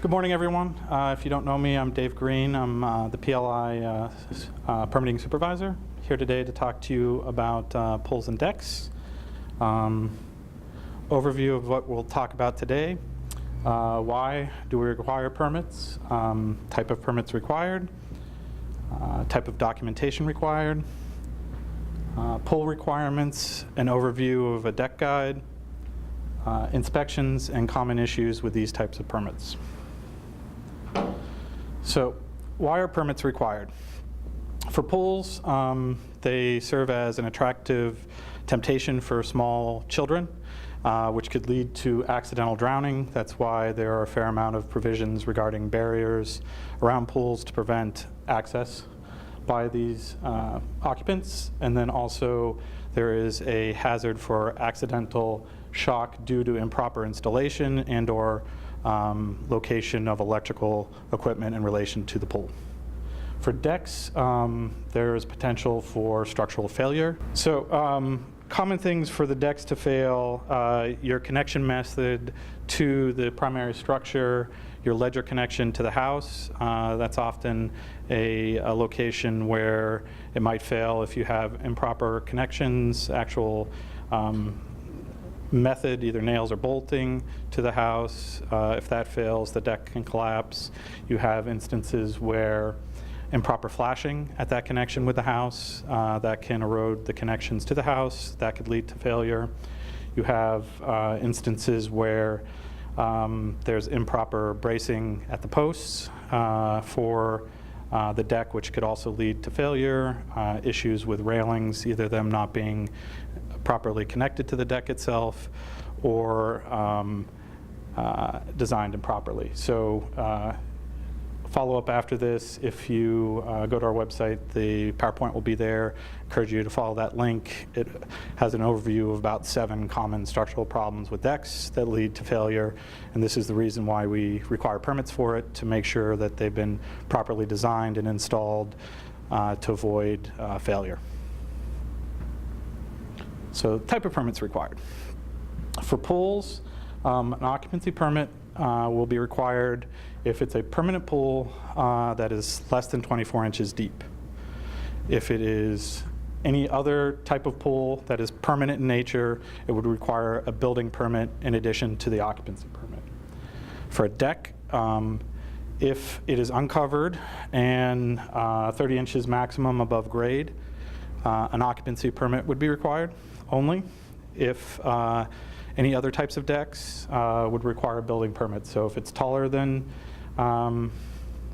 Good morning, everyone. If you don't know me, I'm Dave Green. I'm the PLI permitting supervisor, here today to talk to you about pools and decks. Overview of what we'll talk about today. Why do we require permits? Type of permits required. Type of documentation required. Pool requirements, an overview of a deck guide. Inspections and common issues with these types of permits. So, why are permits required? For pools, they serve as an attractive temptation for small children, which could lead to accidental drowning. That's why there are a fair amount of provisions regarding barriers around pools to prevent access by these occupants. And then also there is a hazard for accidental shock due to improper installation and or location of electrical equipment in relation to the pool. For decks, there is potential for structural failure. So common things for the decks to fail, your connection method to the primary structure, your ledger connection to the house. That's often a location where it might fail if you have improper connections, actual method, either nails or bolting to the house. If that fails, the deck can collapse. You have instances where improper flashing at that connection with the house, that can erode the connections to the house. That could lead to failure. You have instances where there's improper bracing at the posts for the deck, which could also lead to failure. Issues with railings, either them not being properly connected to the deck itself or designed improperly. So follow up after this. If you go to our website, the PowerPoint will be there. Encourage you to follow that link. It has an overview of about 7 common structural problems with decks that lead to failure, and this is the reason why we require permits for it, to make sure that they've been properly designed and installed to avoid failure. So type of permits required. For pools, an occupancy permit will be required if it's a permanent pool that is less than 24 inches deep. If it is any other type of pool that is permanent in nature, it would require a building permit in addition to the occupancy permit. For a deck, if it is uncovered and 30 inches maximum above grade, an occupancy permit would be required only. If any other types of decks would require a building permit. So if it's taller than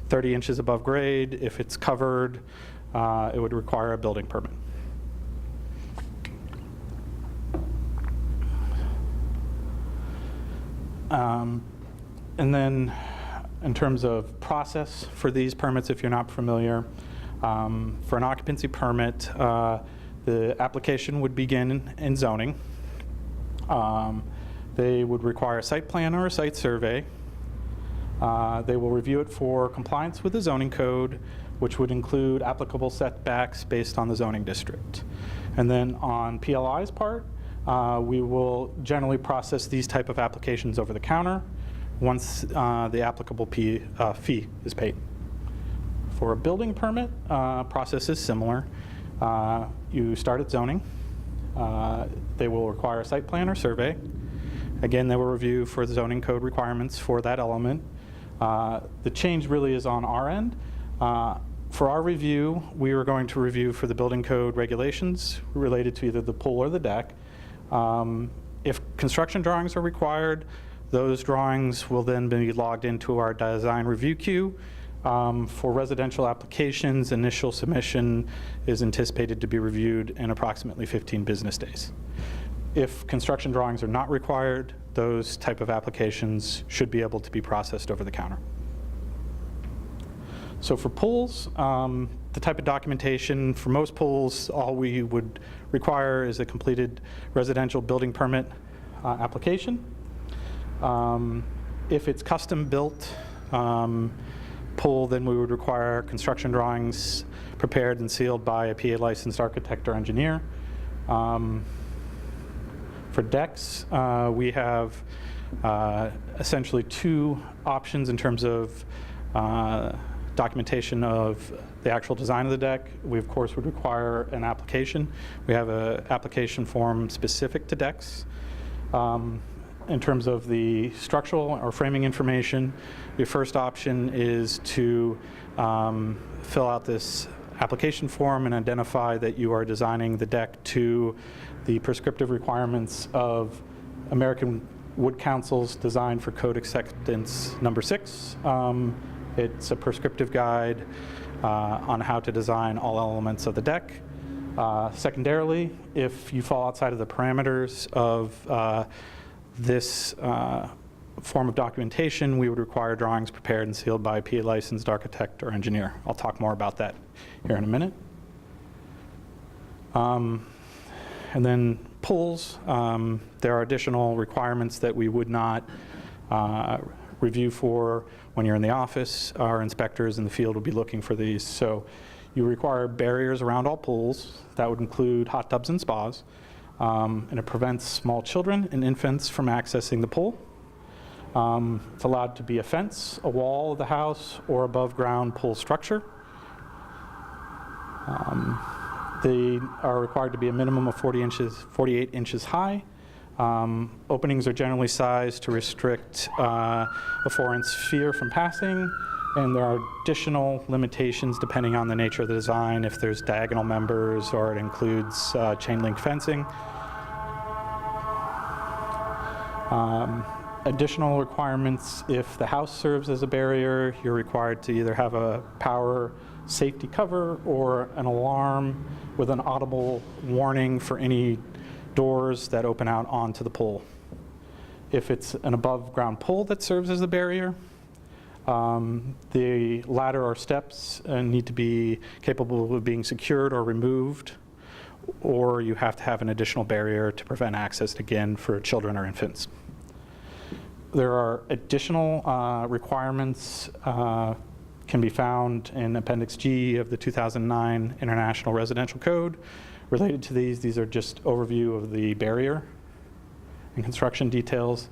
30 inches above grade, if it's covered, it would require a building permit. And then in terms of process for these permits, if you're not familiar, for an occupancy permit, the application would begin in zoning. They would require a site plan or a site survey. They will review it for compliance with the zoning code, which would include applicable setbacks based on the zoning district. And then on PLI's part, we will generally process these type of applications over the counter once the applicable fee is paid. For a building permit, process is similar. You start at zoning. They will require a site plan or survey. Again, they will review for the zoning code requirements for that element. The change really is on our end. For our review, we are going to review for the building code regulations related to either the pool or the deck. If construction drawings are required, those drawings will then be logged into our design review queue. For residential applications, initial submission is anticipated to be reviewed in approximately 15 business days. If construction drawings are not required, those type of applications should be able to be processed over the counter. So for pools, the type of documentation for most pools, all we would require is a completed residential building permit application. If it's custom built pool, then we would require construction drawings prepared and sealed by a PA licensed architect or engineer. For decks, we have essentially two options in terms of documentation of the actual design of the deck. We, of course, would require an application. We have an application form specific to decks. In terms of the structural or framing information, your first option is to fill out this application form and identify that you are designing the deck to the prescriptive requirements of American Wood Council's Design for Code Acceptance number 6. It's a prescriptive guide on how to design all elements of the deck. Secondarily, if you fall outside of the parameters of this form of documentation, we would require drawings prepared and sealed by a PA licensed architect or engineer. I'll talk more about that here in a minute. And then pulls, there are additional requirements that we would not review for when you're in the office. Our inspectors in the field will be looking for these. So you require barriers around all pools. That would include hot tubs and spas. And it prevents small children and infants from accessing the pool. It's allowed to be a fence, a wall of the house, or above ground pool structure. They are required to be a minimum of 48 inches high. Openings are generally sized to restrict a 4-inch sphere from passing, and there are additional limitations depending on the nature of the design, if there's diagonal members or it includes chain link fencing. Additional requirements: if the house serves as a barrier, you're required to either have a power safety cover or an alarm with an audible warning for any doors that open out onto the pool. If it's an above ground pool that serves as a barrier, the ladder or steps need to be capable of being secured or removed, or you have to have an additional barrier to prevent access, again, for children or infants. There are additional requirements can be found in Appendix G of the 2009 International Residential Code. Related to these are just overview of the barrier and construction details.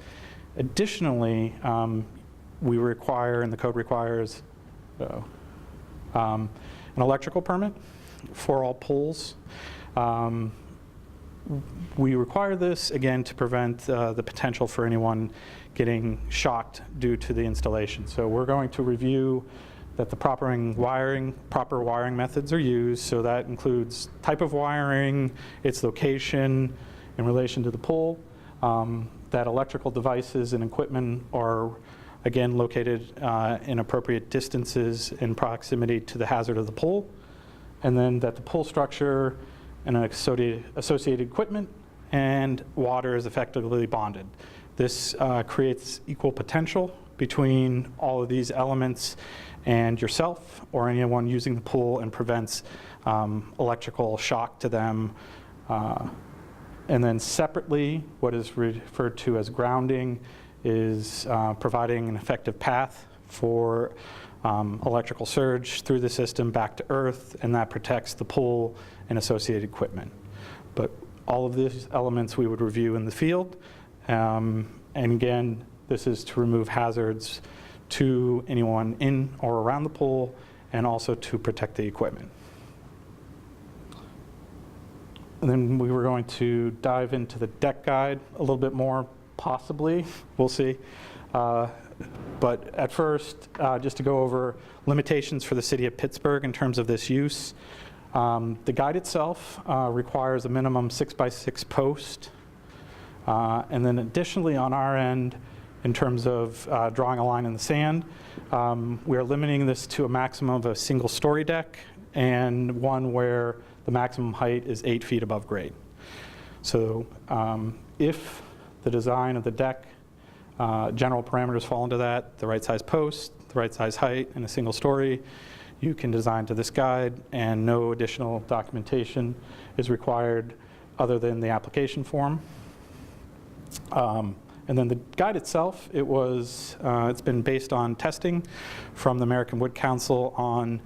Additionally, we require, and the code requires, an electrical permit for all pools. We require this, again, to prevent the potential for anyone getting shocked due to the installation. So we're going to review that the proper wiring methods are used. So that includes type of wiring, its location in relation to the pool, that electrical devices and equipment are, again, located in appropriate distances in proximity to the hazard of the pool, and then that the pool structure and associated equipment and water is effectively bonded. This creates equal potential between all of these elements and yourself or anyone using the pool, and prevents electrical shock to them. And then separately, what is referred to as grounding is providing an effective path for electrical surge through the system back to earth, and that protects the pool and associated equipment. But all of these elements we would review in the field. And again, this is to remove hazards to anyone in or around the pool, and also to protect the equipment. And then we were going to dive into the deck guide a little bit more, possibly, we'll see. But at first, just to go over limitations for the city of Pittsburgh in terms of this use. The guide itself requires a minimum 6x6 post. And then additionally on our end, in terms of drawing a line in the sand, we are limiting this to a maximum of a single-story deck, and one where the maximum height is 8 feet above grade. So if the design of the deck, general parameters fall into that, the right size post, the right size height, and a single story, you can design to this guide, and no additional documentation is required other than the application form. And then the guide itself, it's been based on testing from the American Wood Council on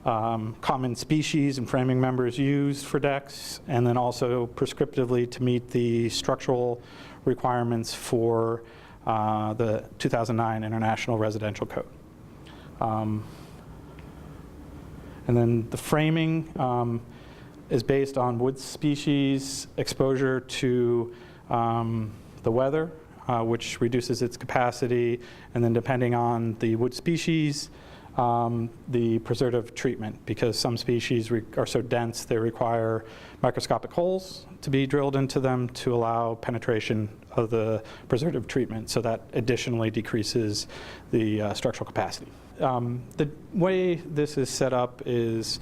common species and framing members used for decks, and then also prescriptively to meet the structural requirements for the 2009 International Residential Code. And then the framing is based on wood species exposure to the weather, which reduces its capacity, and then depending on the wood species, the preservative treatment, because some species are so dense they require microscopic holes to be drilled into them to allow penetration of the preservative treatment, so that additionally decreases the structural capacity. The way this is set up is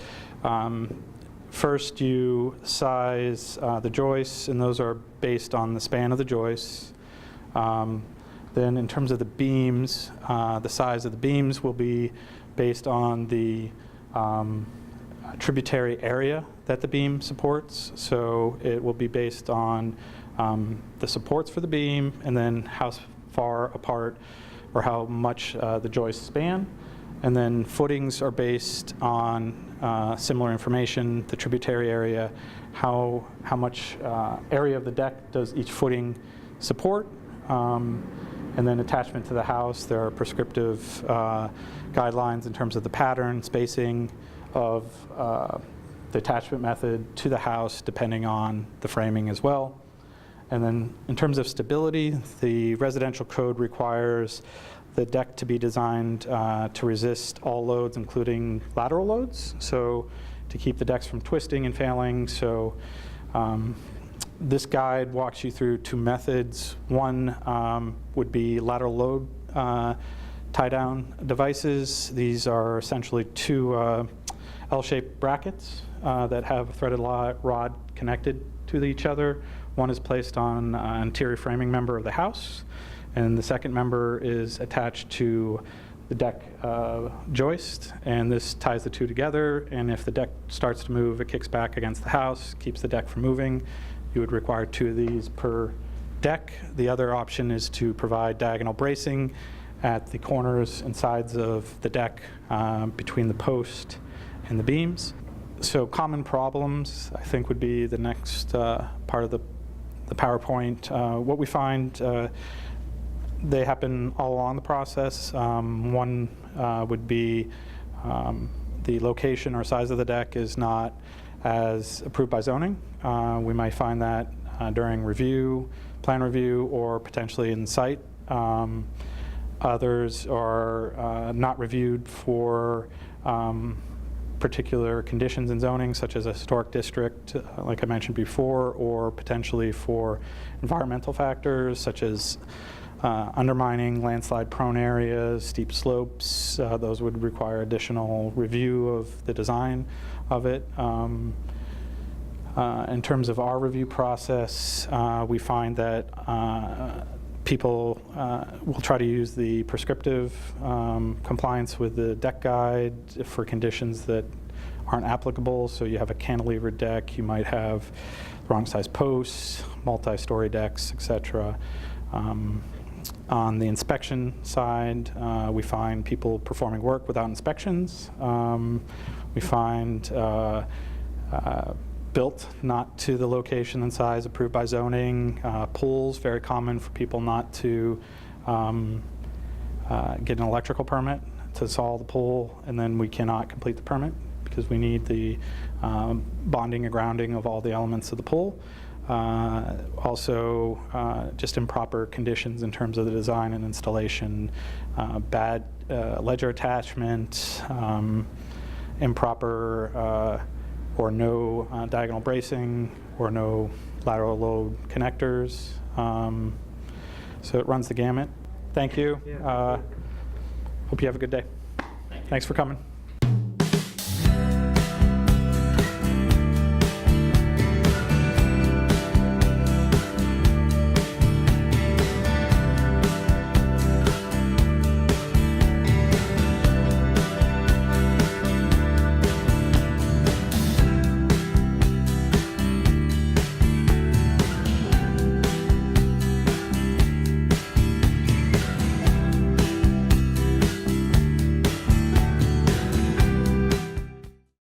first you size the joists, and those are based on the span of the joists. Then in terms of the beams, the size of the beams will be based on the tributary area that the beam supports. So it will be based on the supports for the beam, and then how far apart or how much the joists span. And then footings are based on similar information, the tributary area, how much area of the deck does each footing support. And then attachment to the house, there are prescriptive guidelines in terms of the pattern, spacing of the attachment method to the house, depending on the framing as well. And then in terms of stability, the residential code requires the deck to be designed to resist all loads, including lateral loads, so to keep the decks from twisting and failing. So this guide walks you through two methods. One would be lateral load tie-down devices. These are essentially two L-shaped brackets that have a threaded rod connected to each other. One is placed on an interior framing member of the house, and the second member is attached to the deck joist, and this ties the two together. And if the deck starts to move, it kicks back against the house, keeps the deck from moving. You would require two of these per deck. The other option is to provide diagonal bracing at the corners and sides of the deck between the post and the beams. So common problems, I think, would be the next part of the PowerPoint. What we find, they happen all along the process. One would be the location or size of the deck is not as approved by zoning. We might find that during review, plan review, or potentially in site. Others are not reviewed for particular conditions in zoning, such as a historic district, like I mentioned before, or potentially for environmental factors, such as undermining, landslide-prone areas, steep slopes. Those would require additional review of the design of it. In terms of our review process, we find that people will try to use the prescriptive compliance with the deck guide for conditions that aren't applicable. So you have a cantilever deck, you might have the wrong size posts, multi-story decks, etc. On the inspection side, we find people performing work without inspections. We find built not to the location and size approved by zoning. Pools, very common for people not to get an electrical permit to install the pool, and then we cannot complete the permit because we need the bonding and grounding of all the elements of the pool. Also, just improper conditions in terms of the design and installation, bad ledger attachment, improper or no diagonal bracing, or no lateral load connectors. So it runs the gamut. Thank you. Hope you have a good day. Thanks for coming.